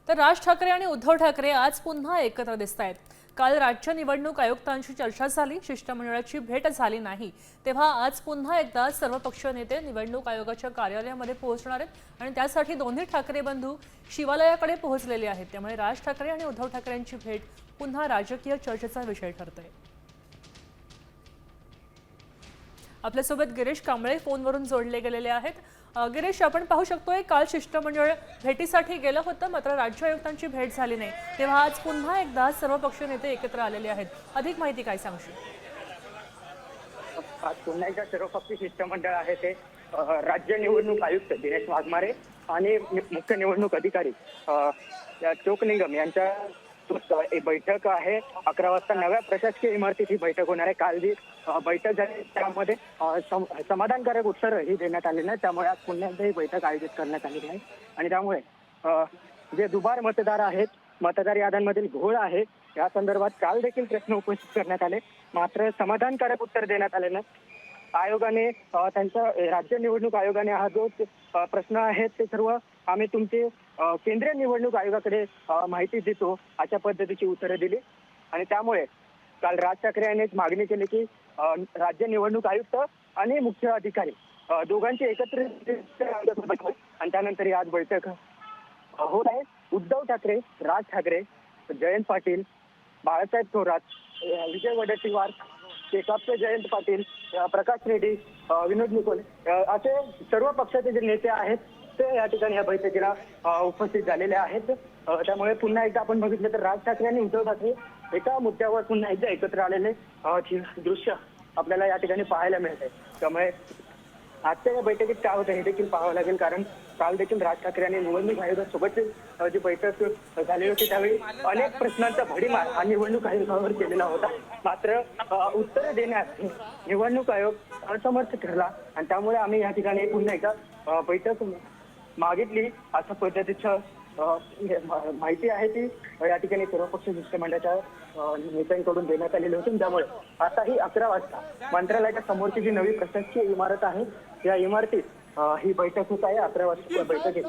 तर राज ठाकरे आणि उद्धव ठाकरे आज पुन्हा एकत्र दिसतायत। काल राज्य निवडणूक आयुक्तांशी चर्चा झाली, शिष्टमंडळाची भेट झाली नाही, तेव्हा आज पुन्हा एकदा सर्वपक्षीय नेते निवडणूक आयोगाच्या कार्यालयामध्ये पोहोचणार आहेत आणि त्यासाठी दोन्ही ठाकरे बंधू शिवालयाकडे पोहोचलेले आहेत। त्यामुळे राज ठाकरे आणि उद्धव ठाकरेंची भेट पुन्हा राजकीय चर्चेचा विषय ठरते। आपल्यासोबत गिरीश कांबळे फोनवरून जोडले गेलेले आहेत। गिरीश, आपण पाहू शकतोय काल शिष्टमंडळ भेटीसाठी गेलं होतं, मात्र राज्य आयुक्तांची भेट झाली नाही, तेव्हा आज पुन्हा एकदा सर्वपक्षीय नेते एकत्र आलेले आहेत। अधिक माहिती काय सांगशील? आज पुन्हा एकदा सर्वपक्षीय शिष्टमंडळ आहे ते राज्य निवडणूक आयुक्त दिनेश वाघमारे आणि मुख्य निवडणूक अधिकारी चोकलिंगम यांच्या एक बैठक आहे। 11 वाजता नव्या प्रशासकीय इमारतीत ही बैठक होणार आहे। काल जी बैठक झाली त्यामध्ये समाधानकारक उत्तर ही देण्यात आले नाही, त्यामुळे आज पुन्हा एकदा ही बैठक आयोजित करण्यात आलेली आहे आणि त्यामुळे जे दुबार मतदार आहेत, मतदार याद्यांमधील घोळ आहे, या संदर्भात काल देखील प्रश्न उपस्थित करण्यात आले, मात्र समाधानकारक उत्तर देण्यात आले नाही। आयोगाने त्यांचा राज्य निवडणूक आयोगाने हा जो प्रश्न आहेत ते सर्व आम्ही तुमचे केंद्रीय निवडणूक आयोगाकडे माहिती देतो अशा पद्धतीची उत्तरे दिली आणि त्यामुळे काल राज ठाकरे यांनी मागणी केली की राज्य निवडणूक आयुक्त आणि मुख्य अधिकारी दोघांची एकत्रित आणि त्यानंतर आज बैठक होत आहे। उद्धव ठाकरे, राज ठाकरे, जयंत पाटील, बाळासाहेब थोरात, विजय वडेट्टीवार, शेकापचे जयंत पाटील, प्रकाश रेड्डी, विनोद निकोले असे सर्व पक्षाचे जे नेते आहेत ते या ठिकाणी या बैठकीला उपस्थित झालेले आहेत। त्यामुळे पुन्हा एकदा आपण बघितलं तर राज ठाकरे आणि उद्धव ठाकरे एका मुद्द्यावर पुन्हा एकदा एकत्र आलेले दृश्य आपल्याला या ठिकाणी पाहायला मिळते। त्यामुळे आजच्या या बैठकीत काय होतं हे देखील पाहावं लागेल, कारण काल देखील राज ठाकरे आणि निवडणूक आयोगासोबतची जी बैठक झाली होती त्यावेळी अनेक प्रश्नांचा भडीमार हा निवडणूक आयोगावर केलेला होता, मात्र उत्तरे देण्यास निवडणूक आयोग असमर्थ ठरला आणि त्यामुळे आम्ही या ठिकाणी पुन्हा एकदा बैठक मागितली अशा पद्धतीचं माहिती आहे ती या ठिकाणी सर्वपक्षीय शिष्टमंडळाच्या नेत्यांकडून देण्यात आलेली होती। त्यामुळे आताही 11 वाजता मंत्रालयाच्या समोरची जी नवी प्रशासकीय इमारत आहे या इमारतीत ही बैठक होत आहे। 11 वाजता बैठकीत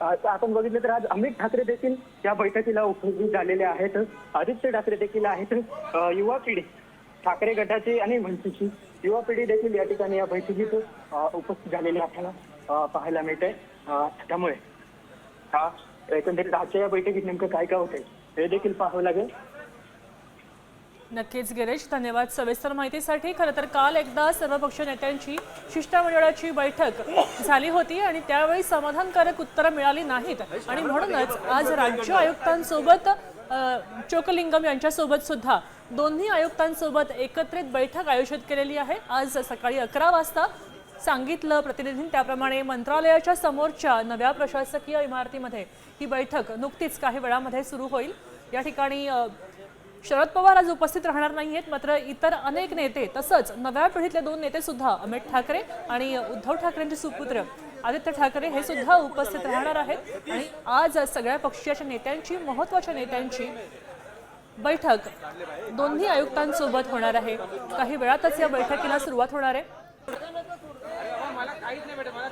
आज आपण बघितलं तर आज अमित ठाकरे देखील या बैठकीला उपस्थित झालेले आहेत, आदित्य ठाकरे देखील आहेत, युवा पिढी ठाकरे गटाची आणि मनसेची युवा पिढी देखील या ठिकाणी या बैठकीत उपस्थित झालेली आपल्याला पाहायला मिळते। त्यामुळे एकंदरीत आजच्या या बैठकीत नेमकं काय काय होतंय हे देखील पाहावं लागेल। नक्कीच गिरीश, धन्यवाद सविस्तर माहितीसाठी। खरं तर काल एकदा सर्वपक्षीय नेत्यांची शिष्टमंडळाची बैठक झाली होती आणि त्यावेळी समाधानकारक उत्तरं मिळाली नाहीत आणि म्हणूनच आज राज्य आयुक्तांसोबत चोकलिंगम यांच्यासोबत सुद्धा दोन्ही आयुक्तांसोबत एकत्रित बैठक आयोजित केलेली आहे। आज सकाळी 11 वाजता सांगितलं प्रतिनिधींनी त्याप्रमाणे मंत्रालयाच्या समोरच्या नव्या प्रशासकीय इमारतीमध्ये ही बैठक नुकतीच काही वेळामध्ये सुरू होईल। या ठिकाणी शरद पवार आज उपस्थित राहणार नाहीयेत, मात्र इतर अनेक नेते तसंच नव्या पिढीतले 2 नेते सुद्धा अमित ठाकरे आणि उद्धव ठाकरेंचे सुपुत्र आदित्य ठाकरे हे सुद्धा उपस्थित राहणार आहेत आणि आज सगळ्या पक्षाच्या नेत्यांची, महत्त्वाच्या नेत्यांची बैठक दोन्ही आयुक्तांसोबत होणार आहे। काही वेळातच या बैठकीला सुरुवात होणार आहे।